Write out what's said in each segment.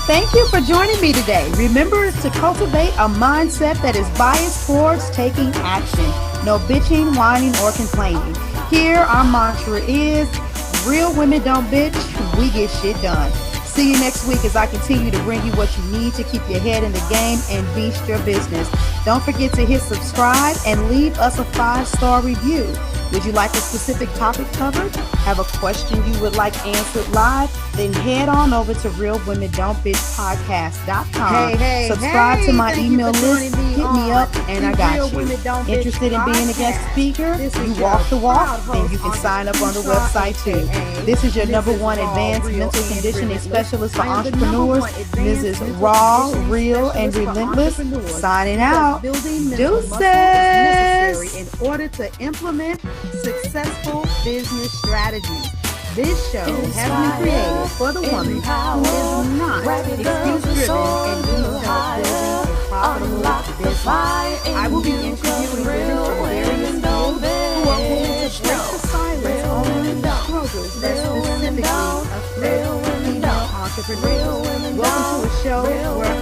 Thank you for joining me today. Remember to cultivate a mindset that is biased towards taking action. No bitching, whining, or complaining. Here, our mantra is, real women don't bitch, we get shit done. See you next week as I continue to bring you what you need to keep your head in the game and beast your business. Don't forget to hit subscribe and leave us a 5-star review. Would you like a specific topic covered? Have a question you would like answered live? Then head on over to realwomendon'tbitchpodcast.com. Subscribe to my email list. Hit me up and I got you. Interested in being a guest speaker? You walk the walk? Then you can sign up on the website too. This is your number one advanced mental conditioning specialist for entrepreneurs, Mrs. Raw, Real, and Relentless. Signing out. Deuces. In order to implement successful business strategies. This show has been created for the woman who is not excuse-driven and needs help building a profitable business. I will be interviewing women from various fields who are willing to break the silence on the struggles that specifically affect female entrepreneurs. Welcome to a show where I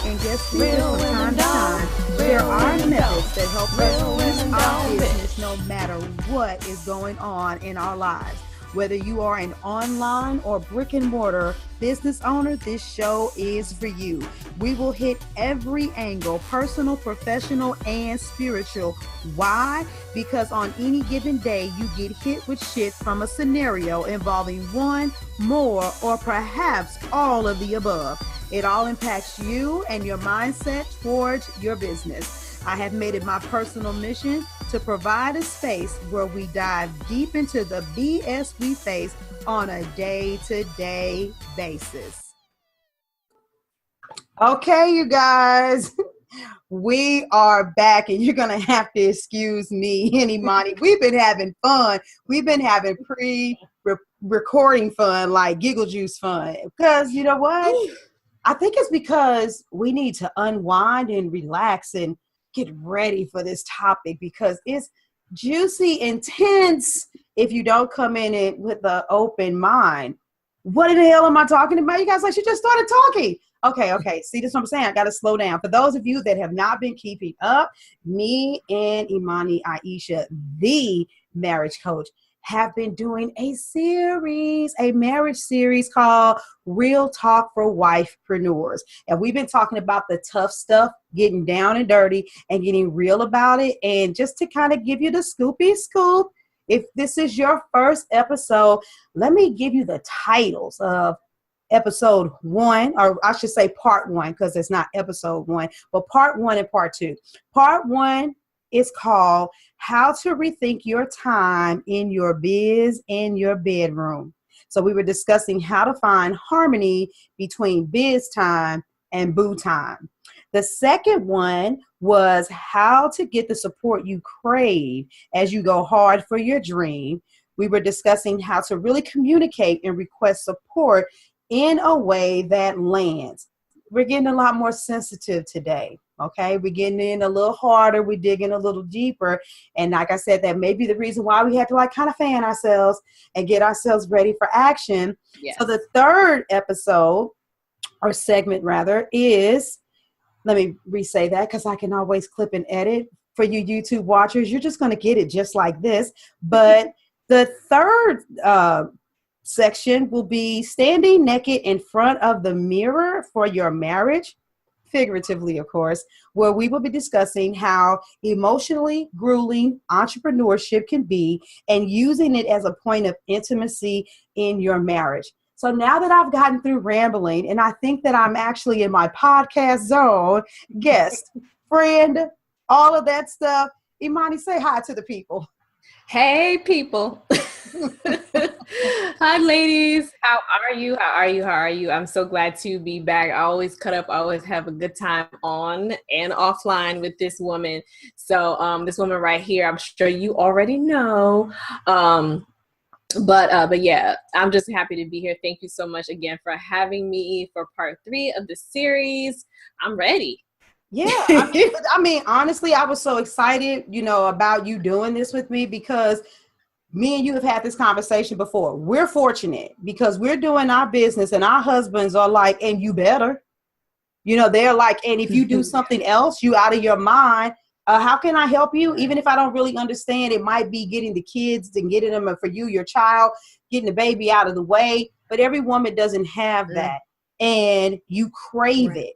and guest speakers from time to time share our methods that help us boost our business no matter what is going on in our lives. Whether you are an online or brick and mortar business owner, this show is for you. We will hit every angle, personal, professional, and spiritual. Why? Because on any given day, you get hit with shit from a scenario involving one, more, or perhaps all of the above. It all impacts you and your mindset towards your business. I have made it my personal mission to provide a space where we dive deep into the BS we face on a day-to-day basis. Okay, you guys, we are back and you're going to have to excuse me and Imani. We've been having fun. We've been having pre-recording fun, like giggle juice fun. Because you know what? I think it's because we need to unwind and relax and get ready for this topic because it's juicy, intense if you don't come in it with an open mind. What in the hell am I talking about? You guys like, she just started talking. Okay. See, this is what I'm saying. I got to slow down. For those of you that have not been keeping up, me and Imani Aieshah, the marriage coach, have been doing a marriage series called Real Talk for Wife-preneurs. And we've been talking about the tough stuff, getting down and dirty and getting real about it. And just to kind of give you the scoopy scoop, if this is your first episode, let me give you the titles of episode 1, or I should say part 1, because it's not episode 1, but part 1 and part 2. Part 1 is called How to Rethink Your Time in Your Biz and Your Bedroom. So we were discussing how to find harmony between biz time and boo time. The second one was how to get the support you crave as you go hard for your dream. We were discussing how to really communicate and request support in a way that lands. We're getting a lot more sensitive today. Okay, we're getting in a little harder. We're digging a little deeper. And like I said, that may be the reason why we have to like kind of fan ourselves and get ourselves ready for action. Yes. So the third episode or segment rather is, let me re-say that because I can always clip and edit. For you YouTube watchers, you're just going to get it just like this. But the third section will be standing naked in front of the mirror for your marriage. Figuratively, of course, where we will be discussing how emotionally grueling entrepreneurship can be and using it as a point of intimacy in your marriage. So now that I've gotten through rambling, and I think that I'm actually in my podcast zone, guest, friend, all of that stuff, Imani, say hi to the people. Hey, people. Hi, ladies. How are you? I'm so glad to be back. I always cut up. I always have a good time on and offline with this woman. So this woman right here, I'm sure you already know. But yeah, I'm just happy to be here. Thank you so much again for having me for part 3 of the series. I'm ready. Yeah. I mean, honestly, I was so excited, about you doing this with me because Me and you have had this conversation before. We're fortunate because we're doing our business and our husbands are like, and you better, they're like, and if you do something else, you out of your mind. How can I help you? Even if I don't really understand, it might be getting the kids and getting them for you, your child, getting the baby out of the way. But every woman doesn't have that. And you crave it.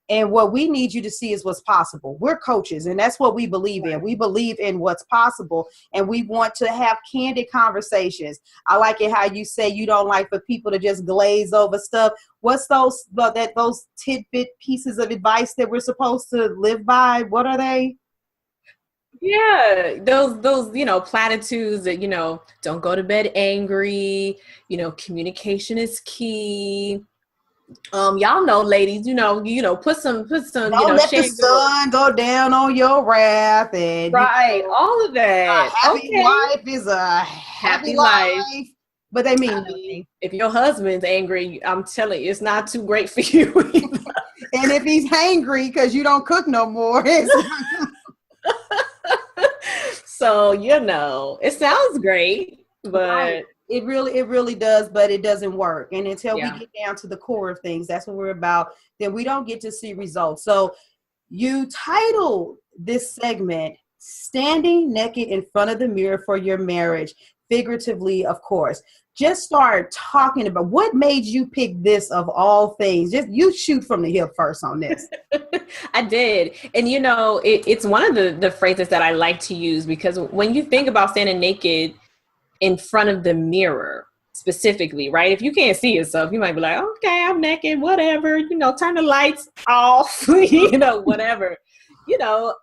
And what we need you to see is what's possible. We're coaches, and that's what we believe in. We believe in what's possible, and we want to have candid conversations. I like it how you say you don't like for people to just glaze over stuff. What's those tidbit pieces of advice that we're supposed to live by? What are they? Yeah, those platitudes that, don't go to bed angry, communication is key. Y'all know, ladies, put some, don't let the sun go down on your wrath, and right, all of that. A happy wife is a happy life. But they mean if your husband's angry, I'm telling you, it's not too great for you. And if he's hangry because you don't cook no more, so it sounds great, but it really does, but it doesn't work. And until we get down to the core of things, that's what we're about, then we don't get to see results. So you titled this segment, Standing Naked in Front of the Mirror for Your Marriage, figuratively, of course. Just start talking about what made you pick this of all things. Just you shoot from the hip first on this. I did. And it's one of the phrases that I like to use, because when you think about standing naked in front of the mirror specifically, right? If you can't see yourself, you might be like, okay, I'm naked, whatever, turn the lights off, whatever,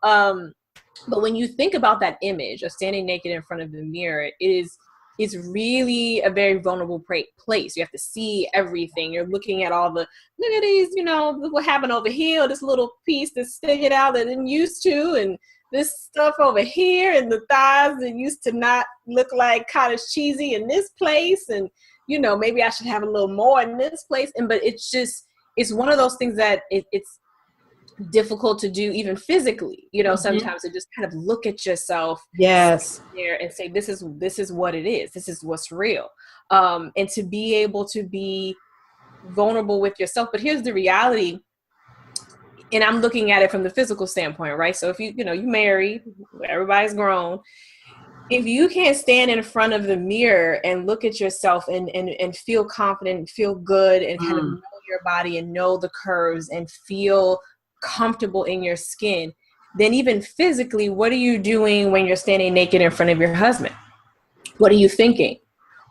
but when you think about that image of standing naked in front of the mirror, it's really a very vulnerable place. You have to see everything. You're looking at look at these, look what happened over here, this little piece that's sticking out that I'm used to, and this stuff over here, and the thighs that used to not look like cottage cheesy in this place. And, maybe I should have a little more in this place. But it's one of those things that it's difficult to do even physically, sometimes to just kind of look at yourself there and say, this is what it is. This is what's real. And to be able to be vulnerable with yourself. But here's the reality. And I'm looking at it from the physical standpoint, right? So if you married, everybody's grown. If you can't stand in front of the mirror and look at yourself and feel confident and feel good and kind of know your body and know the curves and feel comfortable in your skin, then even physically, what are you doing when you're standing naked in front of your husband? What are you thinking?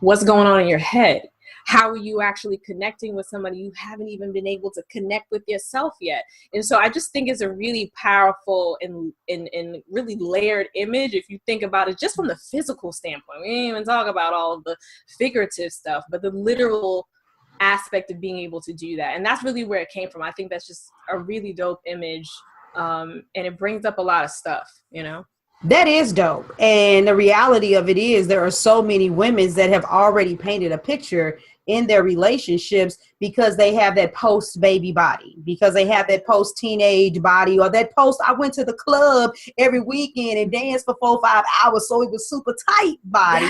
What's going on in your head? How are you actually connecting with somebody you haven't even been able to connect with yourself yet? And so I just think it's a really powerful and really layered image if you think about it just from the physical standpoint. We didn't even talk about all of the figurative stuff, but the literal aspect of being able to do that. And that's really where it came from. I think that's just a really dope image. And it brings up a lot of stuff, That is dope. And the reality of it is there are so many women that have already painted a picture in their relationships because they have that post-baby body, because they have that post-teenage body, or that I went to the club every weekend and danced for 4 or 5 hours, so it was super tight body.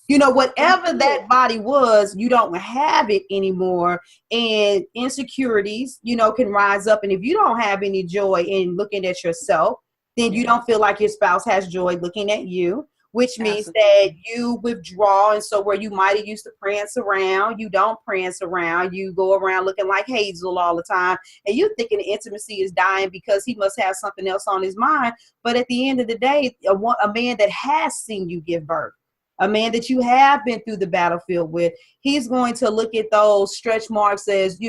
Yes. Whatever that body was, you don't have it anymore. And insecurities, can rise up. And if you don't have any joy in looking at yourself, then you don't feel like your spouse has joy looking at you, which means that you withdraw. And so where you might have used to prance around, you don't prance around. You go around looking like Hazel all the time. And you're thinking the intimacy is dying because he must have something else on his mind. But at the end of the day, a man that has seen you give birth, a man that you have been through the battlefield with, he's going to look at those stretch marks as,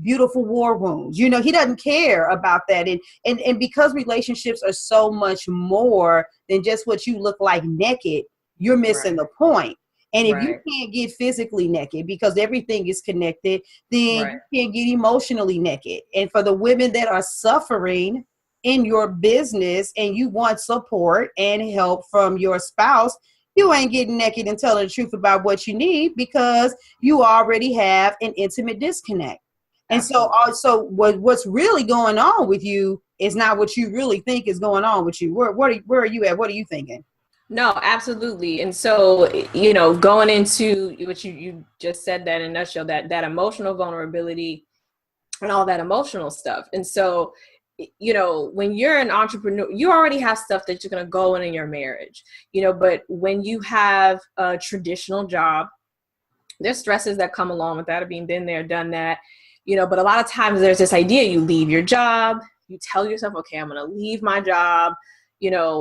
beautiful war wounds. He doesn't care about that. And because relationships are so much more than just what you look like naked, you're missing the point. And if you can't get physically naked because everything is connected, then you can't get emotionally naked. And for the women that are suffering in your business and you want support and help from your spouse, you ain't getting naked and telling the truth about what you need because you already have an intimate disconnect. And so what's really going on with you is not what you really think is going on with you. Where are you at? What are you thinking? No, absolutely. And so, going into what you just said that in a nutshell, that emotional vulnerability and all that emotional stuff. And so, when you're an entrepreneur, you already have stuff that you're going to go in your marriage, but when you have a traditional job, there's stresses that come along with that, of being been there, done that, but a lot of times there's this idea, you leave your job, you tell yourself, okay, I'm going to leave my job,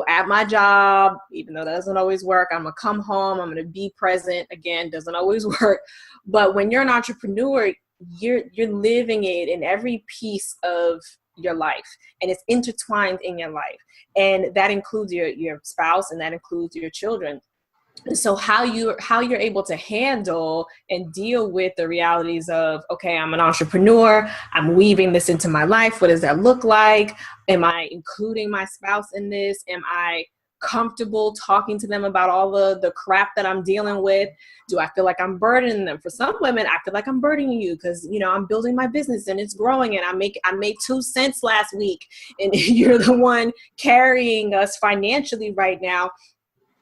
at my job, even though that doesn't always work, I'm going to come home, I'm going to be present. Again, doesn't always work. But when you're an entrepreneur, you're living it in every piece of your life, and it's intertwined in your life. And that includes your spouse, and that includes your children. So how you're able to handle and deal with the realities of, okay, I'm an entrepreneur, I'm weaving this into my life. What does that look like? Am I including my spouse in this? Am I comfortable talking to them about all the crap that I'm dealing with? Do I feel like I'm burdening them? For some women, I feel like I'm burdening you because, I'm building my business and it's growing, and I made 2 cents last week, and you're the one carrying us financially right now.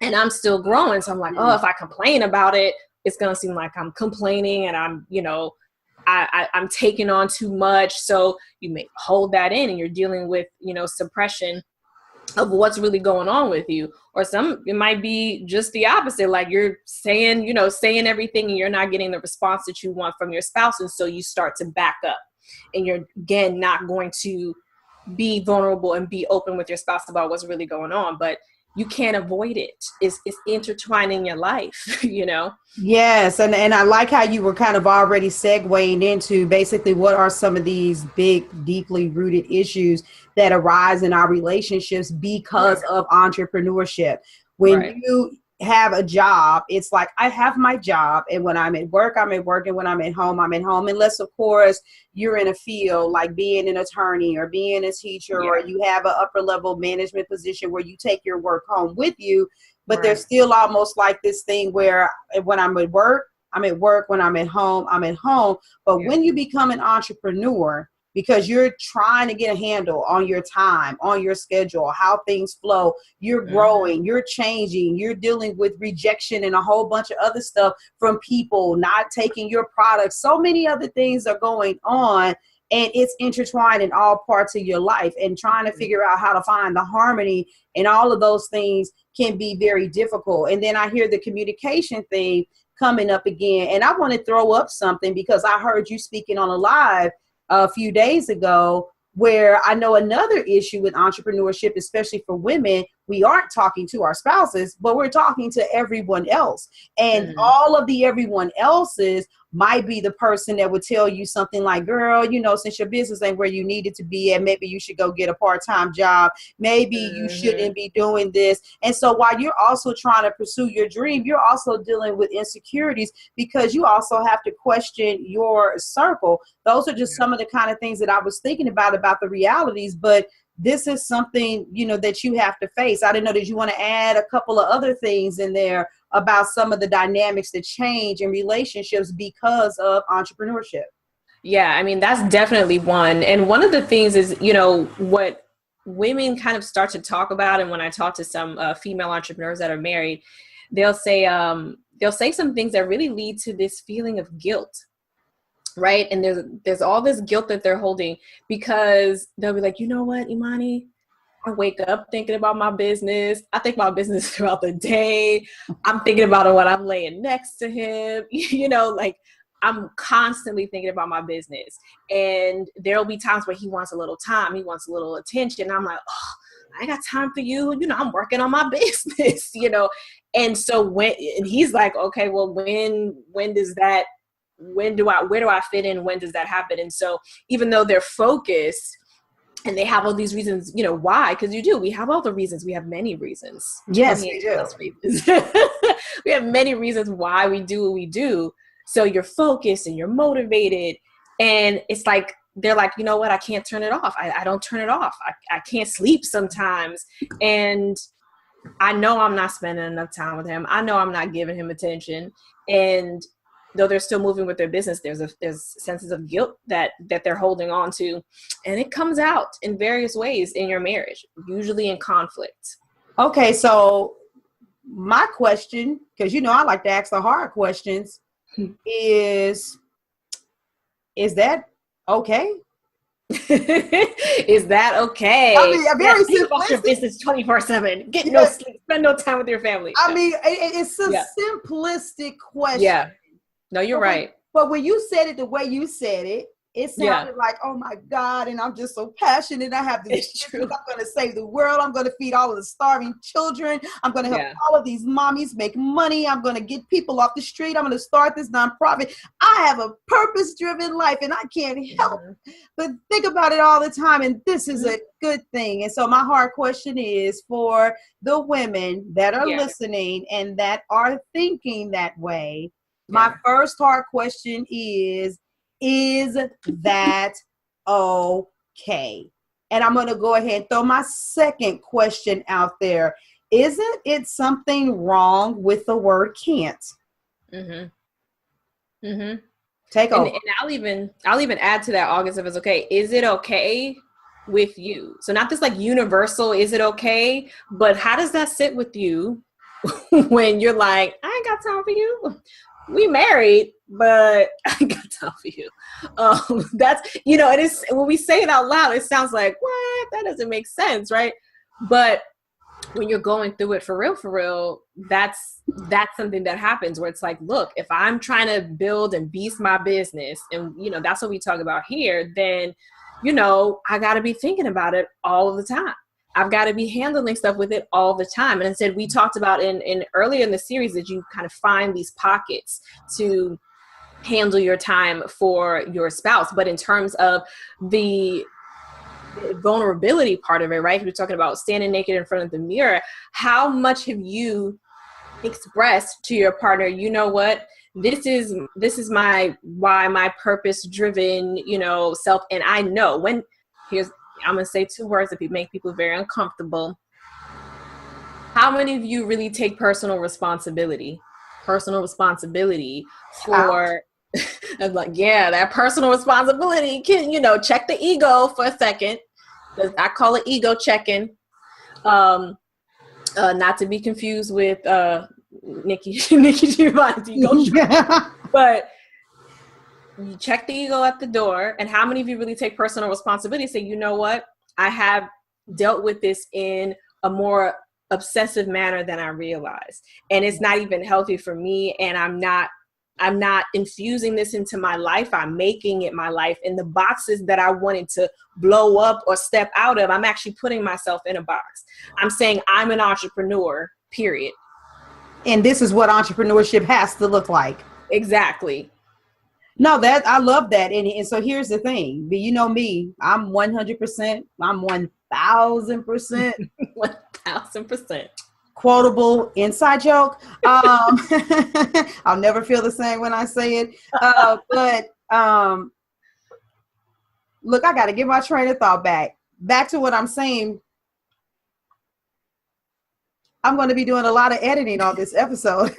And I'm still growing. So I'm like, oh, if I complain about it, it's going to seem like I'm complaining, and I'm, I'm taking on too much. So you may hold that in, and you're dealing with, suppression of what's really going on with you. Or it might be just the opposite. Like you're saying everything, and you're not getting the response that you want from your spouse. And so you start to back up, and you're, again, not going to be vulnerable and be open with your spouse about what's really going on. But you can't avoid it. It's intertwined in your life, Yes, and I like how you were kind of already segueing into basically what are some of these big, deeply rooted issues that arise in our relationships because of entrepreneurship. When you have a job, it's like I have my job, and when I'm at work, I'm at work, and when I'm at home, I'm at home, unless of course you're in a field like being an attorney or being a teacher, or you have an upper level management position where you take your work home with you. But there's still almost like this thing where when I'm at work, I'm at work. When I'm at home, I'm at home. But when you become an entrepreneur, because you're trying to get a handle on your time, on your schedule, how things flow, you're growing, you're changing, you're dealing with rejection and a whole bunch of other stuff from people not taking your products. So many other things are going on, and it's intertwined in all parts of your life, and trying to figure out how to find the harmony and all of those things can be very difficult. And then I hear the communication thing coming up again. And I want to throw up something because I heard you speaking on a live a few days ago, where I know another issue with entrepreneurship, especially for women, we aren't talking to our spouses, but we're talking to everyone else. And all of the everyone else's might be the person that would tell you something like, girl, since your business ain't where you need it to be, and maybe you should go get a part-time job. Maybe you shouldn't be doing this. And so while you're also trying to pursue your dream, you're also dealing with insecurities because you also have to question your circle. Those are just some of the kind of things that I was thinking about the realities, but this is something, that you have to face. I didn't know, did you want to add a couple of other things in there about some of the dynamics that change in relationships because of entrepreneurship? Yeah, I mean, that's definitely one. And one of the things is, what women kind of start to talk about. And when I talk to some female entrepreneurs that are married, they'll say some things that really lead to this feeling of guilt. Right. And there's all this guilt that they're holding, because they'll be like, you know what, Imani, I wake up thinking about my business. I think about business throughout the day. I'm thinking about it when I'm laying next to him, like I'm constantly thinking about my business. And there'll be times where he wants a little time. He wants a little attention. I'm like, oh, I ain't got time for you. I'm working on my business, And so and he's like, okay, well, where do I fit in? When does that happen? And so even though they're focused and they have all these reasons, why? Because we have all the reasons. We have many reasons. Yes, we do. We have many reasons why we do what we do. So you're focused and you're motivated, and it's like, they're like, you know what? I can't turn it off. I don't turn it off. I can't sleep sometimes. And I know I'm not spending enough time with him. I know I'm not giving him attention. And though they're still moving with their business, there's senses of guilt that they're holding on to. And it comes out in various ways in your marriage, usually in conflict. Okay, so my question, because I like to ask the hard questions, is that okay? Is that okay? I mean, a very think about your simplistic business 24/7. Get no sleep. Spend no time with your family. I mean, it's a simplistic question. Yeah. No, you're right. But when you said it the way you said it, it sounded like, oh my God, and I'm just so passionate. I have this. It's true. I'm going to save the world. I'm going to feed all of the starving children. I'm going to help all of these mommies make money. I'm going to get people off the street. I'm going to start this nonprofit. I have a purpose-driven life, and I can't help but think about it all the time. And this is a good thing. And so my hard question is for the women that are listening and that are thinking that way. My first hard question is that okay? And I'm going to go ahead and throw my second question out there. Isn't it something wrong with the word can't? Take over. And I'll even add to that, August, if it's okay. Is it okay with you? So not this like universal, is it okay? But how does that sit with you when you're like, I ain't got time for you? We married, but I ain't got time for you. That's, it is, when we say it out loud, it sounds like, what? That doesn't make sense, right? But when you're going through it for real, that's something that happens where it's like, look, if I'm trying to build and beast my business, and, that's what we talk about here, then, I got to be thinking about it all of the time. I've got to be handling stuff with it all the time. And instead, we talked about in earlier in the series that you kind of find these pockets to handle your time for your spouse. But in terms of the vulnerability part of it, right? We're talking about standing naked in front of the mirror. How much have you expressed to your partner, you know what? This is my purpose driven, self. And I know I'm going to say two words that make people very uncomfortable. How many of you really take personal responsibility for, I'm like, that personal responsibility can, check the ego for a second. I call it ego checking. Not to be confused with Nikki Giovanni's ego check. But you check the ego at the door. And how many of you really take personal responsibility? Say, you know what? I have dealt with this in a more obsessive manner than I realized. And it's not even healthy for me. And I'm not infusing this into my life. I'm making it my life. And the boxes that I wanted to blow up or step out of, I'm actually putting myself in a box. I'm saying I'm an entrepreneur, period. And this is what entrepreneurship has to look like. Exactly. No, I love that. And so here's the thing. But you know me, I'm 100%. I'm 1,000%. 1,000%. Quotable inside joke. I'll never feel the same when I say it. But look, I got to get my train of thought back to what I'm saying. I'm going to be doing a lot of editing on this episode.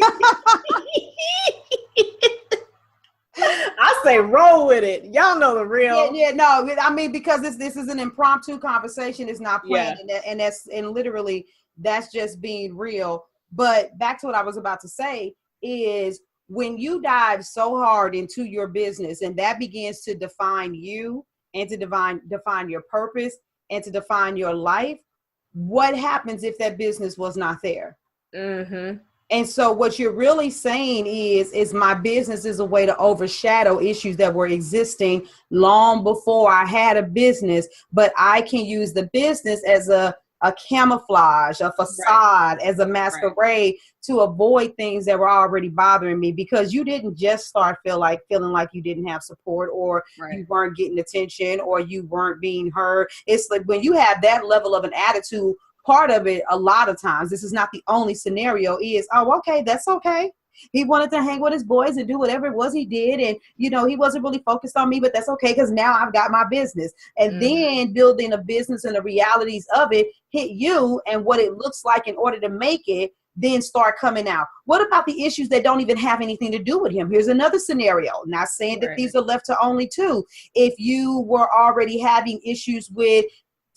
I say roll with it. Y'all know the real. No. I mean, because this is an impromptu conversation. It's not planned, and literally that's just being real. But back to what I was about to say is when you dive so hard into your business and that begins to define you and to define your purpose and to define your life, what happens if that business was not there? Mm-hmm. And so what you're really saying is my business is a way to overshadow issues that were existing long before I had a business, but I can use the business as a camouflage, a facade, as a masquerade to avoid things that were already bothering me, because you didn't just start feeling like you didn't have support, or you weren't getting attention, or you weren't being heard. It's like when you have that level of an attitude, part of it, a lot of times, this is not the only scenario, is, oh, okay, that's okay. He wanted to hang with his boys and do whatever it was he did. And, he wasn't really focused on me, but that's okay, because now I've got my business. And then building a business and the realities of it hit you, and what it looks like in order to make it then start coming out. What about the issues that don't even have anything to do with him? Here's another scenario. Not saying that these are left to only two. If you were already having issues with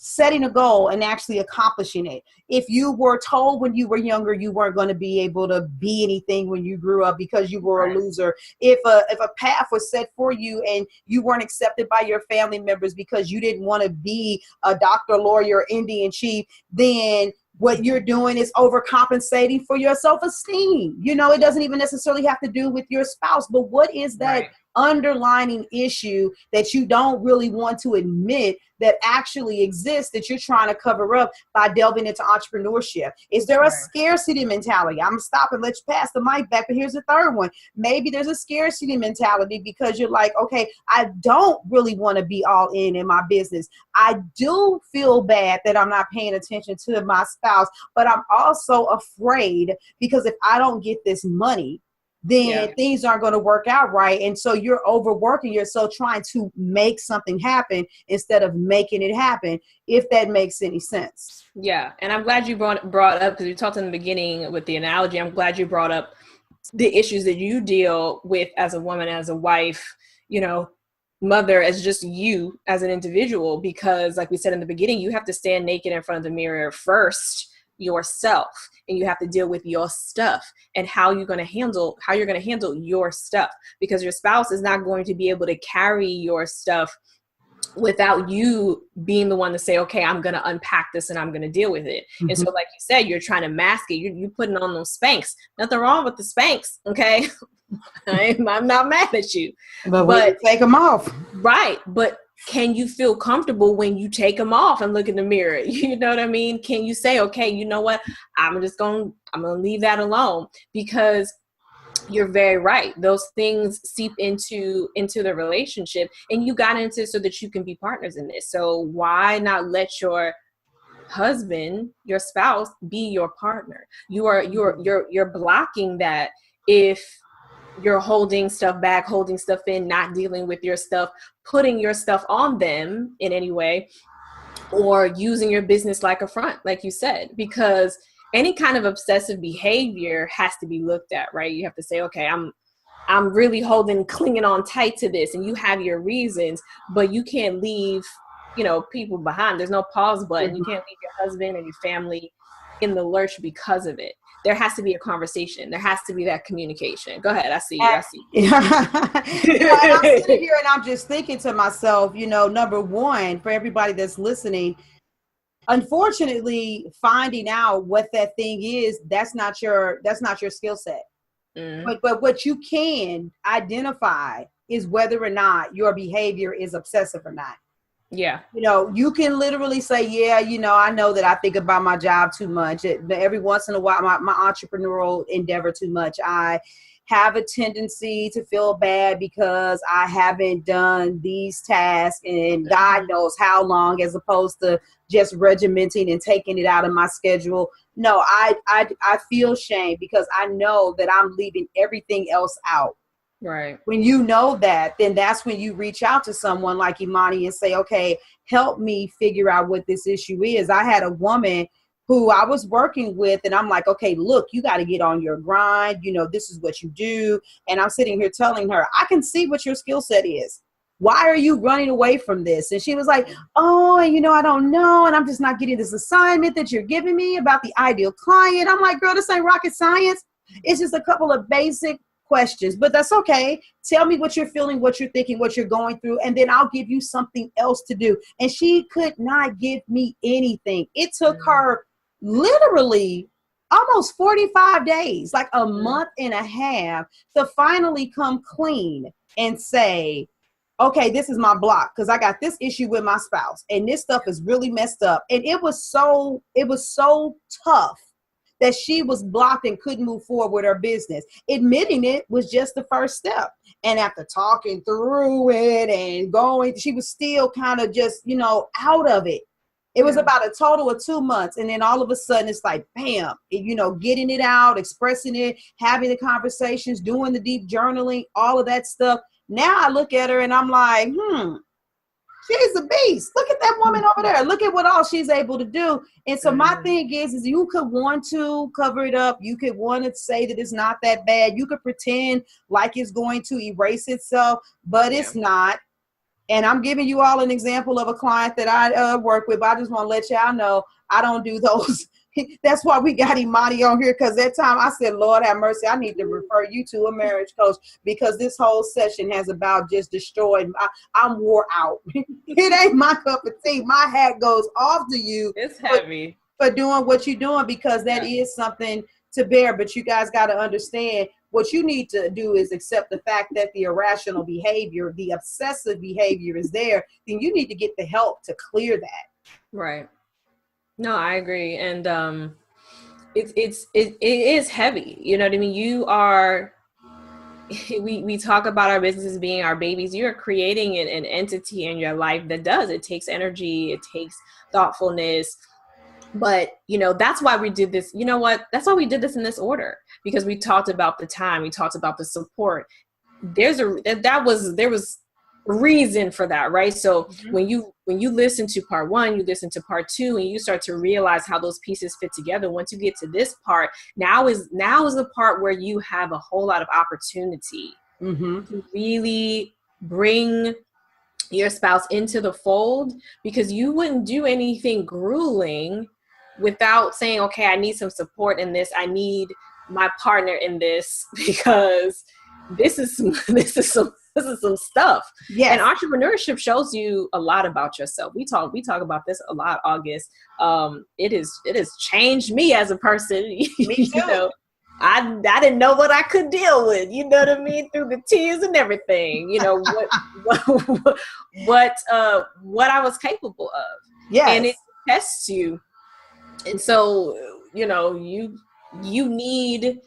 setting a goal and actually accomplishing it. If you were told when you were younger you weren't going to be able to be anything when you grew up because you were a loser, if a path was set for you and you weren't accepted by your family members because you didn't want to be a doctor, lawyer, Indian chief, then what you're doing is overcompensating for your self-esteem. You know, it doesn't even necessarily have to do with your spouse, but what is that underlining issue that you don't really want to admit that actually exists that you're trying to cover up by delving into entrepreneurship? Is there a scarcity mentality? I'm gonna stop and let you pass the mic back, but here's the third one. Maybe there's a scarcity mentality because you're like, okay, I don't really want to be all in my business. I do feel bad that I'm not paying attention to my spouse, but I'm also afraid because if I don't get this money, then things aren't going to work out right. And so you're overworking yourself trying to make something happen instead of making it happen, if that makes any sense. Yeah. And I'm glad you brought up, because we talked in the beginning with the analogy, I'm glad you brought up the issues that you deal with as a woman, as a wife, you know, mother, as just you as an individual, because like we said in the beginning, you have to stand naked in front of the mirror first yourself, and you have to deal with your stuff and how you're going to handle your stuff, because your spouse is not going to be able to carry your stuff without you being the one to say, okay, I'm going to unpack this and I'm going to deal with it. Mm-hmm. And so like you said, you're trying to mask it. You're putting on those Spanx. Nothing wrong with the Spanx. Okay. I'm not mad at you, but take them off. Right. But can you feel comfortable when you take them off and look in the mirror? You know what I mean? Can you say, okay, you know what? I'm going to leave that alone, because you're very right. Those things seep into the relationship, and you got into it so that you can be partners in this. So why not let your husband, your spouse, be your partner? You're blocking that if you're holding stuff back, holding stuff in, not dealing with your stuff, putting your stuff on them in any way, or using your business like a front, like you said, because any kind of obsessive behavior has to be looked at, right? You have to say, okay, I'm really clinging on tight to this, and you have your reasons, but you can't leave, people behind. There's no pause button. You can't leave your husband and your family in the lurch because of it. There has to be a conversation. There has to be that communication. Go ahead. I see you. I'm sitting here and I'm just thinking to myself, number one, for everybody that's listening, unfortunately, finding out what that thing is, that's not your skill set. Mm. But what you can identify is whether or not your behavior is obsessive or not. Yeah. You can literally say, yeah, I know that I think about my job too much. Every once in a while, my entrepreneurial endeavor too much. I have a tendency to feel bad because I haven't done these tasks and God knows how long, as opposed to just regimenting and taking it out of my schedule. No, I feel shame because I know that I'm leaving everything else out. Right. When you know that, then that's when you reach out to someone like Imani and say, okay, help me figure out what this issue is. I had a woman who I was working with, and I'm like, okay, look, you got to get on your grind. This is what you do. And I'm sitting here telling her, I can see what your skill set is. Why are you running away from this? And she was like, oh, I don't know. And I'm just not getting this assignment that you're giving me about the ideal client. I'm like, girl, this ain't rocket science. It's just a couple of basic questions, but that's okay. Tell me what you're feeling, what you're thinking, what you're going through, and then I'll give you something else to do. And she could not give me anything. It took her literally almost 45 days, like a month and a half, to finally come clean and say, okay, this is my block because I got this issue with my spouse and this stuff is really messed up. And it was so tough that she was blocked and couldn't move forward with her business. Admitting it was just the first step. And after talking through it and going, she was still kind of just, out of it. It was about a total of 2 months. And then all of a sudden it's like, bam, getting it out, expressing it, having the conversations, doing the deep journaling, all of that stuff. Now I look at her and I'm like, she's a beast. Look at that woman over there. Look at what all she's able to do. And so my thing is you could want to cover it up. You could want to say that it's not that bad. You could pretend like it's going to erase itself, but it's not. And I'm giving you all an example of a client that I work with. But I just want to let y'all know I don't do those. That's why we got Imani on here, because that time I said, Lord have mercy, I need to refer you to a marriage coach, because this whole session has about just destroying. I'm wore out. It ain't my cup of tea. My hat goes off to you. It's heavy. For doing what you're doing, because that is something to bear. But you guys got to understand, what you need to do is accept the fact that the irrational behavior, the obsessive behavior is there. Then you need to get the help to clear that. Right. No, I agree. And it is heavy. You know what I mean? You are, we talk about our businesses being our babies. You're creating an entity in your life that does. It takes energy. It takes thoughtfulness. But, you know, that's why we did this. You know what? That's why we did this in this order, because we talked about the time. We talked about the support. There was reason for that, right? So when you listen to part one, you listen to part two, and you start to realize how those pieces fit together. Once you get to this part, now is the part where you have a whole lot of opportunity to really bring your spouse into the fold, because you wouldn't do anything grueling without saying, okay, I need some support in this. I need my partner in this, because this is some stuff. Yes. And entrepreneurship shows you a lot about yourself. We talk about this a lot, August. It has changed me as a person. Me too. You know, I didn't know what I could deal with, you know what I mean? Through the tears and everything, you know, what I was capable of. Yeah. And it tests you. And so, you know, you need,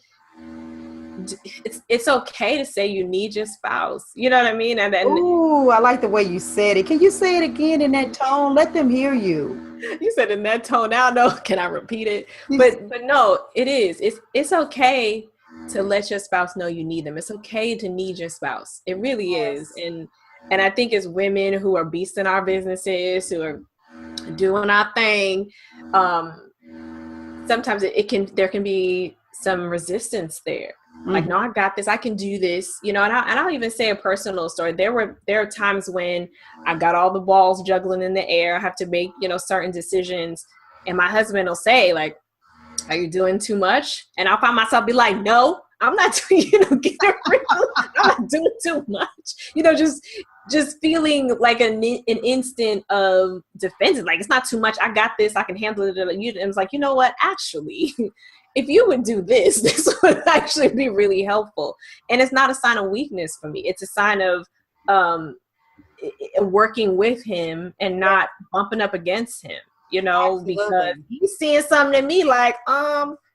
it's okay to say you need your spouse. You know what I mean? And ooh, I like the way you said it. Can you say it again in that tone? Let them hear you. You said in that tone. Now, no, can I repeat it? But no, it is. It's okay to let your spouse know you need them. It's okay to need your spouse. It really is. And I think as women who are beasting our businesses, who are doing our thing, sometimes there can be some resistance there. Like, no, I got this. I can do this, you know. And I'll even say a personal story. There are times when I got all the balls juggling in the air. I have to make, you know, certain decisions, and my husband will say, like, "Are you doing too much?" And I'll find myself be like, "No, I'm not doing. You know, get it real. I'm not doing too much." You know, just feeling like an instant of defense. Like, it's not too much. I got this. I can handle it. And it's like, you know what? Actually, if you would do this would actually be really helpful. And it's not a sign of weakness for me. It's a sign of working with him and not bumping up against him, you know. Absolutely. Because he's seeing something in me like,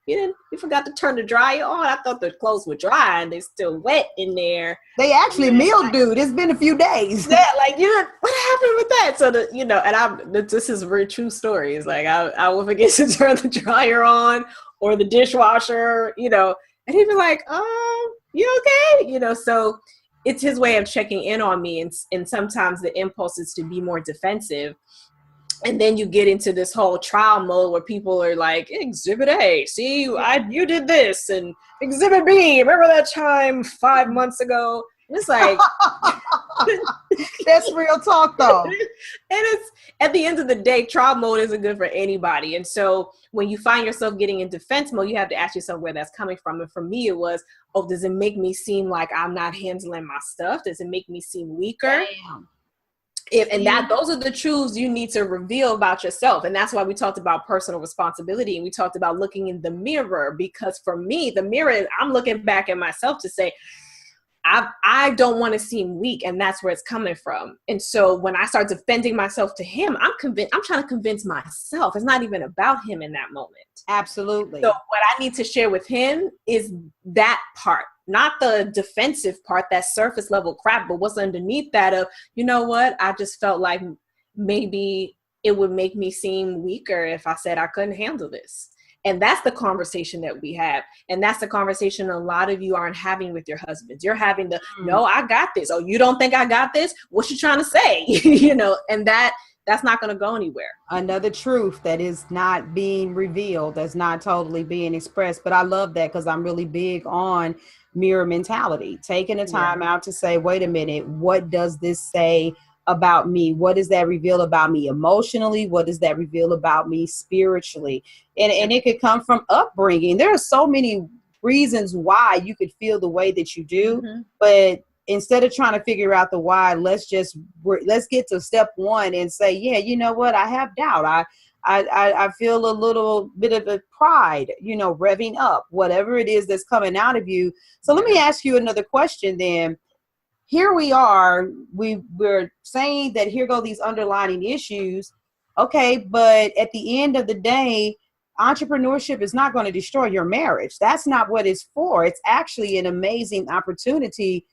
you forgot to turn the dryer on. I thought the clothes were dry and they're still wet in there. They actually mildewed. It's been a few days. Yeah, like, you know, what happened with that? So you know, and this is a very true story. It's like I will forget to turn the dryer on or the dishwasher, you know, and he'd be like, you okay? You know, so it's his way of checking in on me. And sometimes the impulse is to be more defensive. And then you get into this whole trial mode where people are like, Exhibit A, see, you did this, and Exhibit B, remember that time 5 months ago? And it's like, that's real talk, though. And it's, at the end of the day, trial mode isn't good for anybody. And so when you find yourself getting in defense mode, you have to ask yourself where that's coming from. And for me, it was, does it make me seem like I'm not handling my stuff? Does it make me seem weaker? Damn. Those are the truths you need to reveal about yourself. And that's why we talked about personal responsibility, and we talked about looking in the mirror, because for me, the mirror, I'm looking back at myself to say, I don't want to seem weak, and that's where it's coming from. And so when I start defending myself to him, I'm trying to convince myself. It's not even about him in that moment. Absolutely. So what I need to share with him is that part, not the defensive part, that surface level crap, but what's underneath that of, you know what, I just felt like maybe it would make me seem weaker if I said I couldn't handle this. And that's the conversation that we have. And that's the conversation a lot of you aren't having with your husbands. You're having the, no, I got this. Oh, you don't think I got this? What you trying to say? You know, and that's not going to go anywhere. Another truth that is not being revealed, that's not totally being expressed. But I love that, because I'm really big on mirror mentality, taking the time out to say, wait a minute, what does this say about me? What does that reveal about me emotionally? What does that reveal about me spiritually? And it could come from upbringing. There are so many reasons why you could feel the way that you do, but instead of trying to figure out the why, let's get to step one and say, yeah, you know what? I have doubt. I feel a little bit of a pride, revving up, whatever it is that's coming out of you. So let me ask you another question then. Here we are, we're saying that here go these underlying issues. Okay, but at the end of the day, entrepreneurship is not going to destroy your marriage. That's not what it's for. It's actually an amazing opportunity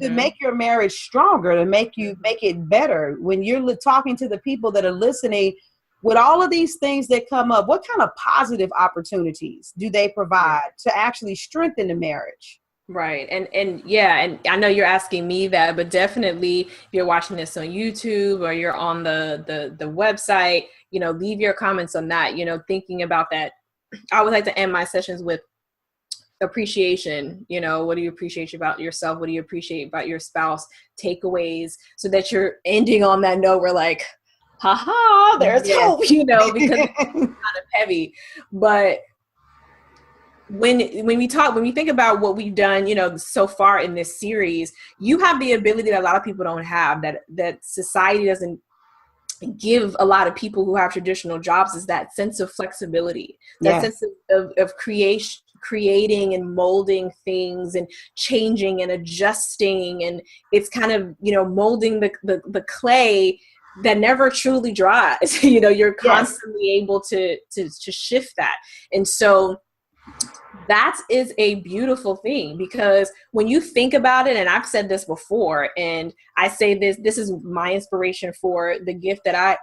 to make your marriage stronger, to make it better. When you're talking to the people that are listening, with all of these things that come up, what kind of positive opportunities do they provide to actually strengthen the marriage? Right. And yeah, and I know you're asking me that, but definitely if you're watching this on YouTube or you're on the website, leave your comments on that, thinking about that. I would like to end my sessions with appreciation. What do you appreciate about yourself? What do you appreciate about your spouse? Takeaways, so that you're ending on that note where like, haha, there's hope, because it's kind of heavy. But when we think about what we've done, so far in this series, you have the ability that a lot of people don't have, that society doesn't give a lot of people who have traditional jobs, is that sense of flexibility, that sense of creating and molding things and changing and adjusting. And it's kind of, molding the clay that never truly dries. You're constantly able to shift that. And so that is a beautiful thing, because when you think about it, and I've said this before, and I say this is my inspiration for the gift that I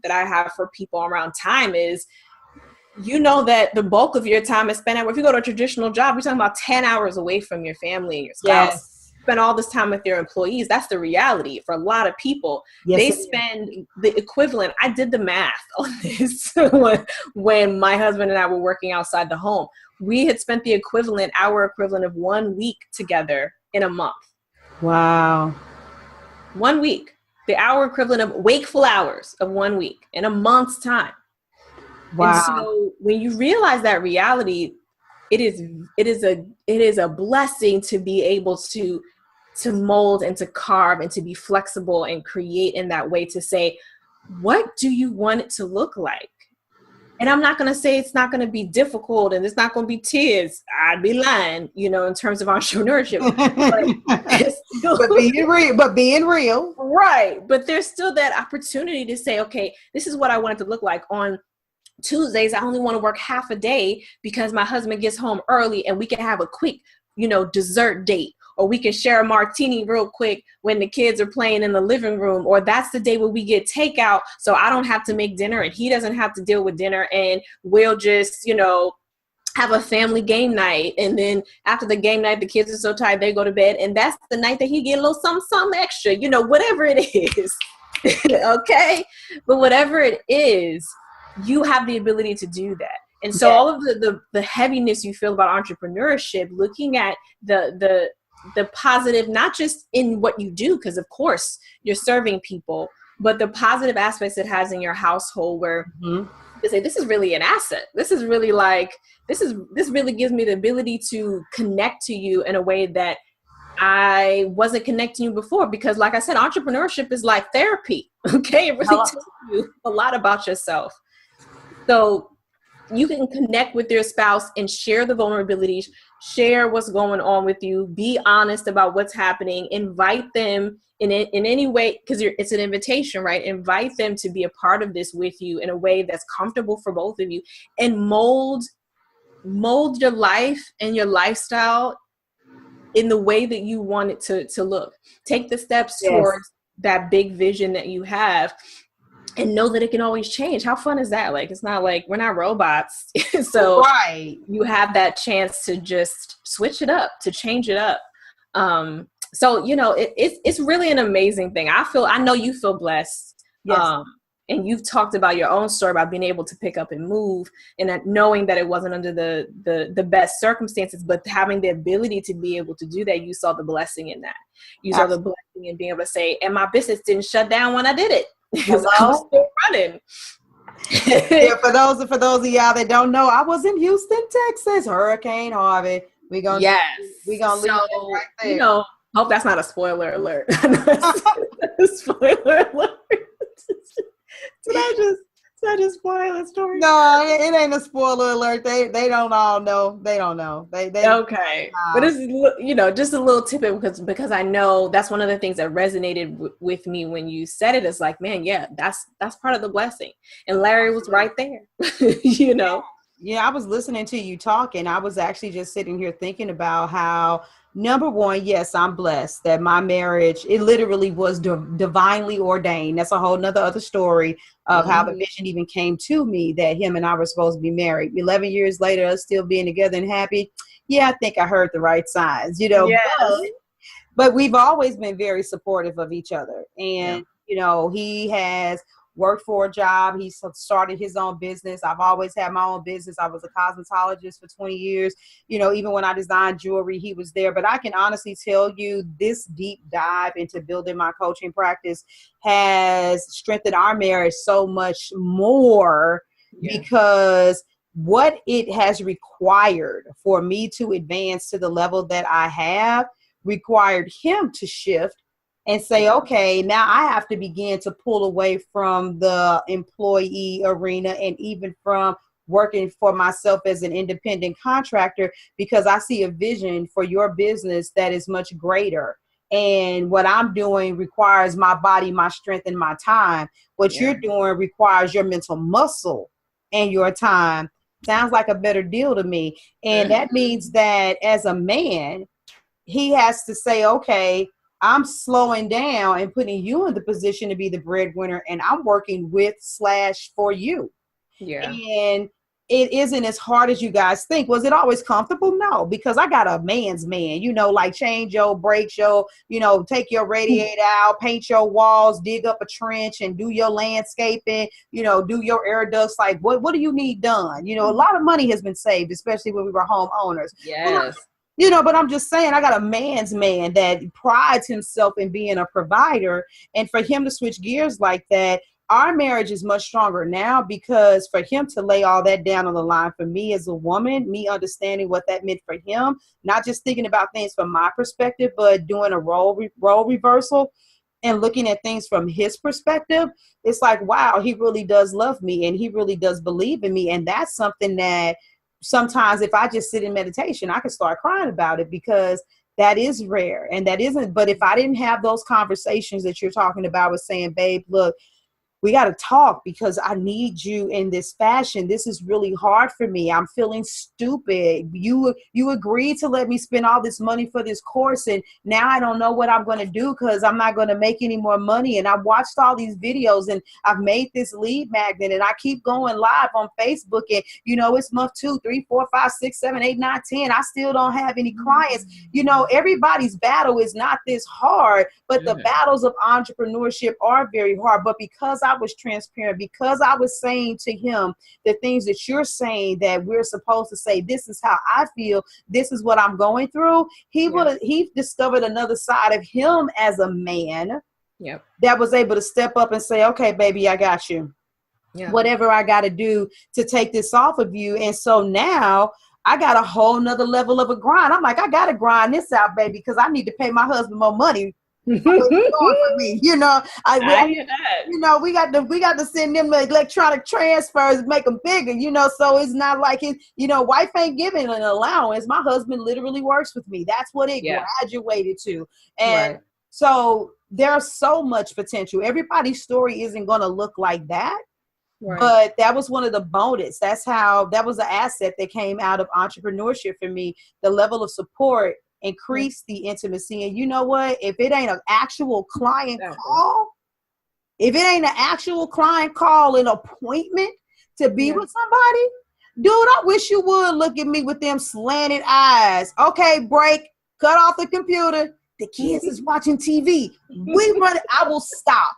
have for people around time is, that the bulk of your time is spent at work. If you go to a traditional job, you're talking about 10 hours away from your family and your spouse. Yes. Spend all this time with your employees. That's the reality for a lot of people. They spend the equivalent. I did the math on this when my husband and I were working outside the home. We had spent our equivalent of 1 week together in a month. Wow. 1 week. The hour equivalent of wakeful hours of 1 week in a month's time. Wow. And so when you realize that reality, it is a blessing to be able to mold and to carve and to be flexible and create in that way, to say, what do you want it to look like? And I'm not going to say it's not going to be difficult and it's not going to be tears. I'd be lying, in terms of entrepreneurship. But being real. Right. But there's still that opportunity to say, okay, this is what I want it to look like. On Tuesdays, I only want to work half a day because my husband gets home early and we can have a quick, dessert date, or we can share a martini real quick when the kids are playing in the living room, or that's the day where we get takeout. So I don't have to make dinner and he doesn't have to deal with dinner, and we'll just, have a family game night. And then after the game night, the kids are so tired, they go to bed. And that's the night that he get a little something extra, whatever it is. Okay. But whatever it is, you have the ability to do that. And so all of the heaviness you feel about entrepreneurship, looking at the positive, not just in what you do, because of course you're serving people, but the positive aspects it has in your household, where you say, this is really an asset. This is really this really gives me the ability to connect to you in a way that I wasn't connecting you before. Because like I said, entrepreneurship is like therapy. Okay. It really tells you a lot about yourself. So you can connect with your spouse and share the vulnerabilities, share what's going on with you, be honest about what's happening, invite them in any way, because it's an invitation, right? Invite them to be a part of this with you in a way that's comfortable for both of you, and mold your life and your lifestyle in the way that you want it to look. Take the steps towards that big vision that you have. And know that it can always change. How fun is that? Like, it's not like we're not robots. So you have that chance to just switch it up, to change it up. So, it's really an amazing thing. I know you feel blessed. And you've talked about your own story about being able to pick up and move, and that knowing that it wasn't under the best circumstances, but having the ability to be able to do that. You saw the blessing in that. You saw the blessing in being able to say, and my business didn't shut down when I did it. Because I'm still running. Yeah, for those of y'all that don't know, I was in Houston, Texas, Hurricane Harvey. We gonna leave it right there. You know, hope that's not a spoiler alert. Spoiler alert. Did I just spoil the story? No, it ain't a spoiler alert. They don't all know. They don't know. They okay. But it's, you know, just a little tidbit because I know that's one of the things that resonated with me when you said it. It's like, man, yeah, that's part of the blessing. And Larry was right there. You know. Yeah, I was listening to you talk, and I was actually just sitting here thinking about how, number one, yes, I'm blessed that my marriage, it literally was divinely ordained. That's a whole nother other story of how the vision even came to me that him and I were supposed to be married. 11 years later, us still being together and happy. Yeah, I think I heard the right signs, you know. Yes. But we've always been very supportive of each other. And, you know, he has worked for a job. He started his own business. I've always had my own business. I was a cosmetologist for 20 years. You know, even when I designed jewelry, he was there. But I can honestly tell you this deep dive into building my coaching practice has strengthened our marriage so much more because what it has required for me to advance to the level that I have required him to shift and say, okay, now I have to begin to pull away from the employee arena and even from working for myself as an independent contractor, because I see a vision for your business that is much greater. And what I'm doing requires my body, my strength, and my time. What you're doing requires your mental muscle and your time. Sounds like a better deal to me. And that means that as a man, he has to say, okay, I'm slowing down and putting you in the position to be the breadwinner, and I'm working with/for you. Yeah. And it isn't as hard as you guys think. Was it always comfortable? No, because I got a man's man, you know, like change your brakes, you know, take your radiator out, paint your walls, dig up a trench and do your landscaping, you know, do your air ducts. Like what do you need done? You know, a lot of money has been saved, especially when we were homeowners. Yes. You know, but I'm just saying, I got a man's man that prides himself in being a provider. And for him to switch gears like that, our marriage is much stronger now because for him to lay all that down on the line for me as a woman, me understanding what that meant for him, not just thinking about things from my perspective, but doing a role reversal and looking at things from his perspective, it's like, wow, he really does love me and he really does believe in me. And that's something that sometimes if I just sit in meditation, I can start crying about it because that is rare and that isn't. But if I didn't have those conversations that you're talking about with saying, babe, look, we got to talk because I need you in this fashion. This is really hard for me. I'm feeling stupid. You agreed to let me spend all this money for this course. And now I don't know what I'm going to do because I'm not going to make any more money. And I've watched all these videos and I've made this lead magnet and I keep going live on Facebook. And, you know, it's month 2, 3, 4, 5, 6, 7, 8, 9, 10. I still don't have any clients. You know, everybody's battle is not this hard, but the battles of entrepreneurship are very hard. But because I was transparent, because I was saying to him the things that you're saying that we're supposed to say, this is how I feel, this is what I'm going through, he discovered another side of him as a man that was able to step up and say, okay, baby, I got you. Whatever I got to do to take this off of you. And so now I got a whole nother level of a grind. I'm like, I got to grind this out, baby, because I need to pay my husband more money. For me, you know, I hear that. You know, we got to send them the electronic transfers, make them bigger, you know, so it's not like it, you know, wife ain't giving an allowance. My husband literally works with me. That's what it graduated to. And so there's so much potential. Everybody's story isn't going to look like that. But that was one of the bonus. That was an asset that came out of entrepreneurship for me. The level of support increase the intimacy. And you know what? If it ain't an actual client call, an appointment to be with somebody, dude, I wish you would look at me with them slanted eyes. Okay, break, cut off the computer. The kids is watching TV. We run it. I will stop.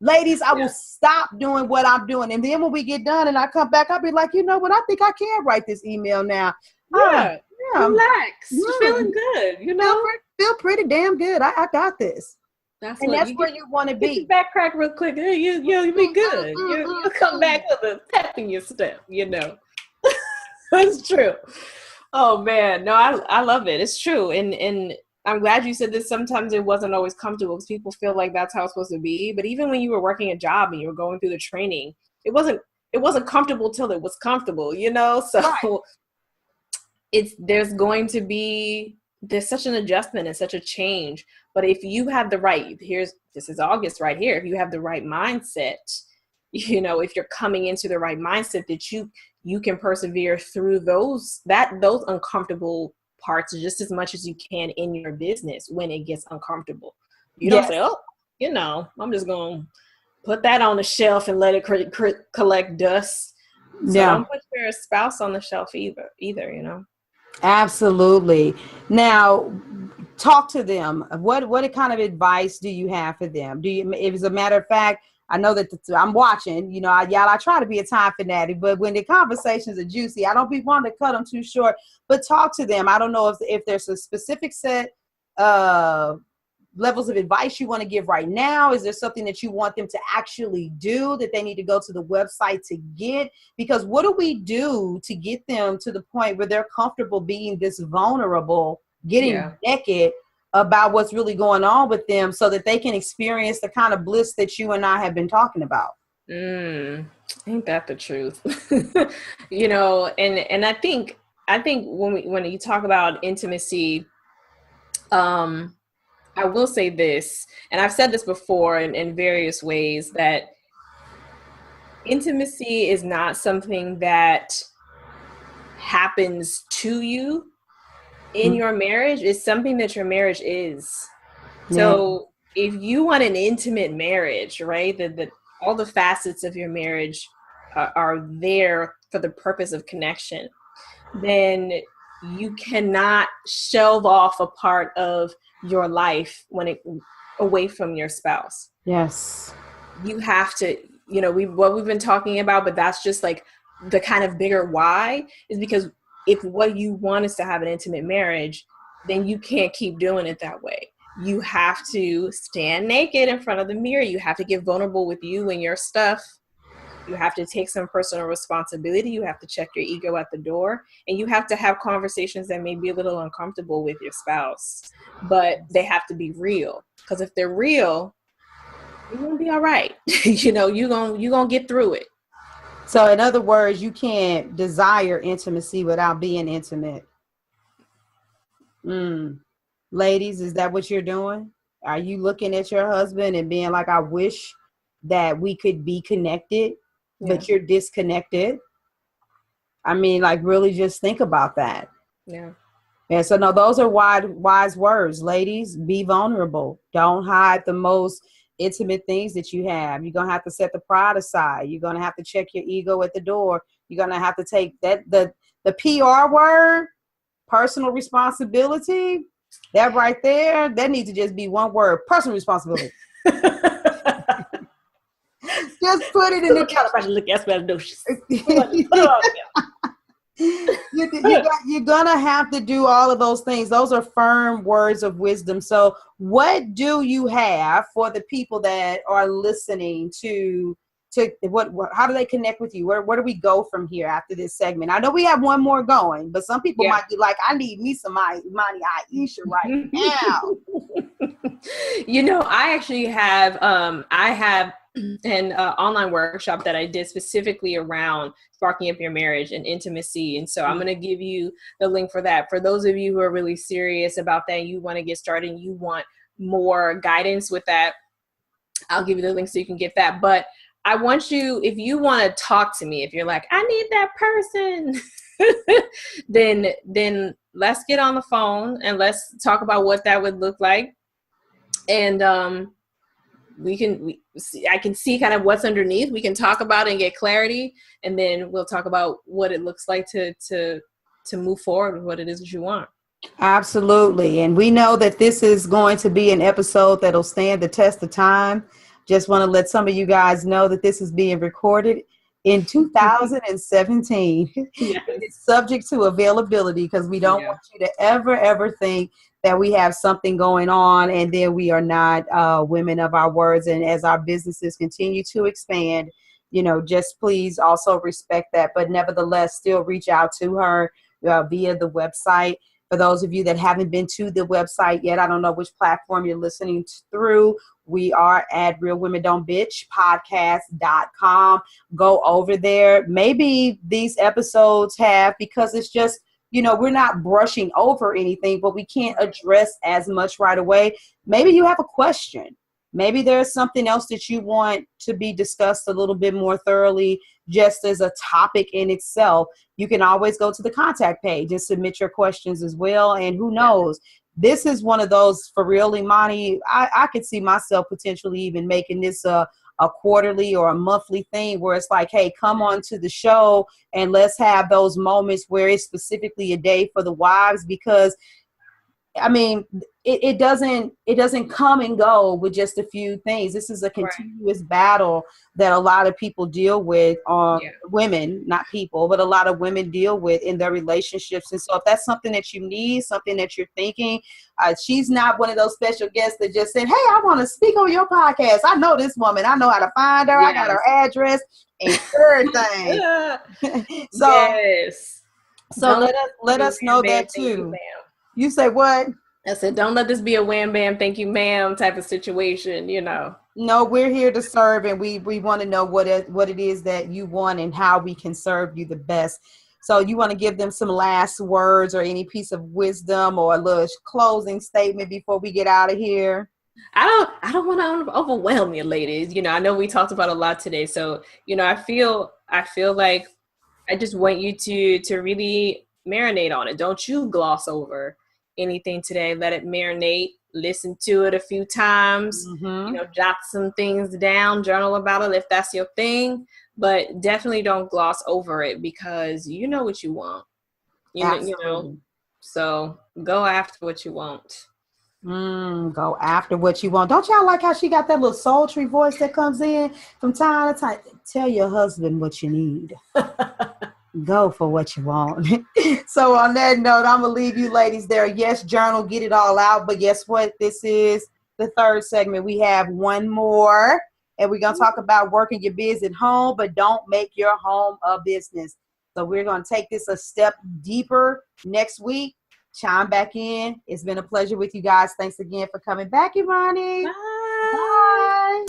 Ladies, I will stop doing what I'm doing. And then when we get done and I come back, I'll be like, you know what? I think I can write this email now. Yeah. Relax. You're feeling good, you know? Feel pretty damn good. I got this. That's where you want to be. Get your back crack real quick. You'll be good. You'll come back with a pep in your step, you know. That's true. Oh man, no, I love it. It's true. And I'm glad you said this. Sometimes it wasn't always comfortable because people feel like that's how it's supposed to be. But even when you were working a job and you were going through the training, it wasn't comfortable till it was comfortable, you know? So right. There's such an adjustment and such a change. But if you have this is August right here. If you have the right mindset, you know, if you're coming into the right mindset that you can persevere through those uncomfortable parts just as much as you can in your business when it gets uncomfortable. You don't say, oh, you know, I'm just going to put that on the shelf and let it collect dust. So don't put your spouse on the shelf either, you know? Absolutely. Now, talk to them. What kind of advice do you have for them? If as a matter of fact, I know that I'm watching, you know, I try to be a time fanatic, but when the conversations are juicy, I don't be wanting to cut them too short, but talk to them. I don't know if there's a specific set of levels of advice you want to give right now. Is there something that you want them to actually do that they need to go to the website to get? Because what do we do to get them to the point where they're comfortable being this vulnerable, getting naked about what's really going on with them so that they can experience the kind of bliss that you and I have been talking about? Ain't that the truth? You know, and I think when you talk about intimacy, I will say this, and I've said this before in various ways, that intimacy is not something that happens to you in your marriage. It's something that your marriage is. So if you want an intimate marriage, right, that all the facets of your marriage are there for the purpose of connection, then you cannot shelve off a part of your life away from your spouse. Yes. You have to, you know, what we've been talking about, but that's just like the kind of bigger why, is because if what you want is to have an intimate marriage, then you can't keep doing it that way. You have to stand naked in front of the mirror. You have to get vulnerable with you and your stuff. You have to take some personal responsibility. You have to check your ego at the door, and you have to have conversations that may be a little uncomfortable with your spouse, but they have to be real. Because if they're real, you're gonna be all right. You know, you're gonna get through it. So in other words, you can't desire intimacy without being intimate. Ladies, is that what you're doing? Are you looking at your husband and being like, I wish that we could be connected, but you're disconnected? I mean, like, really just think about that. Yeah. And so, no, those are wise words. Ladies, be vulnerable. Don't hide the most intimate things that you have. You're going to have to set the pride aside. You're going to have to check your ego at the door. You're going to have to take the PR word, personal responsibility, that right there, that needs to just be one word: personal responsibility. Just put it in the You're gonna have to do all of those things. Those are firm words of wisdom. So what do you have for the people that are listening to how do they connect with you? Where do we go from here after this segment? I know we have one more going, but some people might be like, I need me some Imani Aieshah right now. You know, I actually have an online workshop that I did specifically around sparking up your marriage and intimacy. And so I'm going to give you the link for that. For those of you who are really serious about that, you want to get started and you want more guidance with that, I'll give you the link so you can get that. But I want you, if you want to talk to me, if you're like, I need that person, then let's get on the phone and let's talk about what that would look like. And I can see kind of what's underneath. We can talk about it and get clarity, and then we'll talk about what it looks like to move forward with what it is that you want. Absolutely. And we know that this is going to be an episode that'll stand the test of time. Just want to let some of you guys know that this is being recorded in 2017. Yes. It's subject to availability because we don't want you to ever think that we have something going on and then we are not women of our words. And as our businesses continue to expand, just please also respect that. But nevertheless, still reach out to her via the website. For those of you that haven't been to the website yet, I don't know which platform you're listening through. We are at realwomen.don't bitch podcast.com. Go over there. Maybe these episodes have, because it's just, we're not brushing over anything, but we can't address as much right away. Maybe you have a question. Maybe there's something else that you want to be discussed a little bit more thoroughly, just as a topic in itself. You can always go to the contact page and submit your questions as well. And who knows, this is one of those, for real, Imani, I could see myself potentially even making this a quarterly or a monthly thing where it's like, hey, come on to the show and let's have those moments where it's specifically a day for the wives, because I mean, it doesn't come and go with just a few things. This is a continuous battle that a lot of people deal with, women, not people, but a lot of women deal with in their relationships. And so if that's something that you need, something that you're thinking, she's not one of those special guests that just said, hey, I want to speak on your podcast. I know this woman. I know how to find her. Yes. I got her address and everything. So let us know that too. You say what? I said, don't let this be a wham, bam, thank you, ma'am type of situation, No, we're here to serve, and we want to know what it is that you want and how we can serve you the best. So you want to give them some last words or any piece of wisdom or a little closing statement before we get out of here? I don't want to overwhelm you, ladies. I know we talked about a lot today. So, I feel like I just want you to really marinate on it. Don't you gloss over anything today. Let it marinate. Listen to it a few times. Jot some things down, journal about it if that's your thing, but definitely don't gloss over it, because you know what you want. So go after what you want. Go after what you want. Don't y'all like how she got that little sultry voice that comes in from time to time? Tell your husband what you need. Go for what you want. So on that note, I'm going to leave you ladies there. Yes, journal, get it all out. But guess what? This is the third segment. We have one more, and we're going to talk about working your biz at home, but don't make your home a business. So we're going to take this a step deeper next week. Chime back in. It's been a pleasure with you guys. Thanks again for coming back, Imani. Bye. Bye.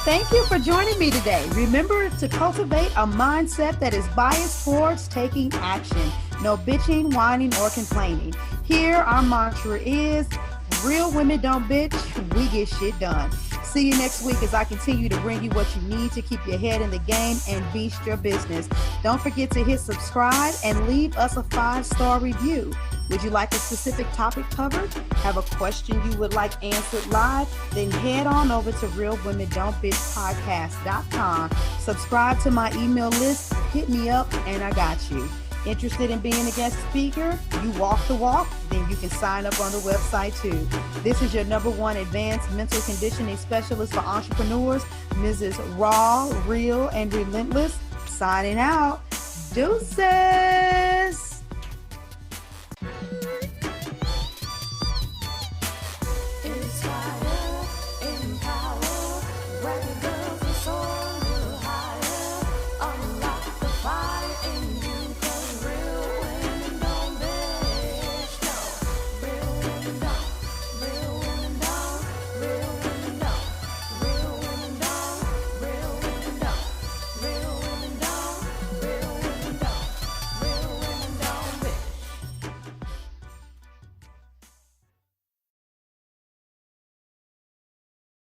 Thank you for joining me today. Remember to cultivate a mindset that is biased towards taking action. No bitching, whining, or complaining. Here, our mantra is, real women don't bitch, we get shit done. See you next week as I continue to bring you what you need to keep your head in the game and beast your business. Don't forget to hit subscribe and leave us a 5-star review. Would you like a specific topic covered? Have a question you would like answered live? Then head on over to realwomen.don't bitch podcast.com. Subscribe to my email list, hit me up, and I got you. Interested in being a guest speaker? You walk the walk? Then you can sign up on the website too. This is your #1 advanced mental conditioning specialist for entrepreneurs, Mrs. Raw, Real, and Relentless, signing out. Deuces!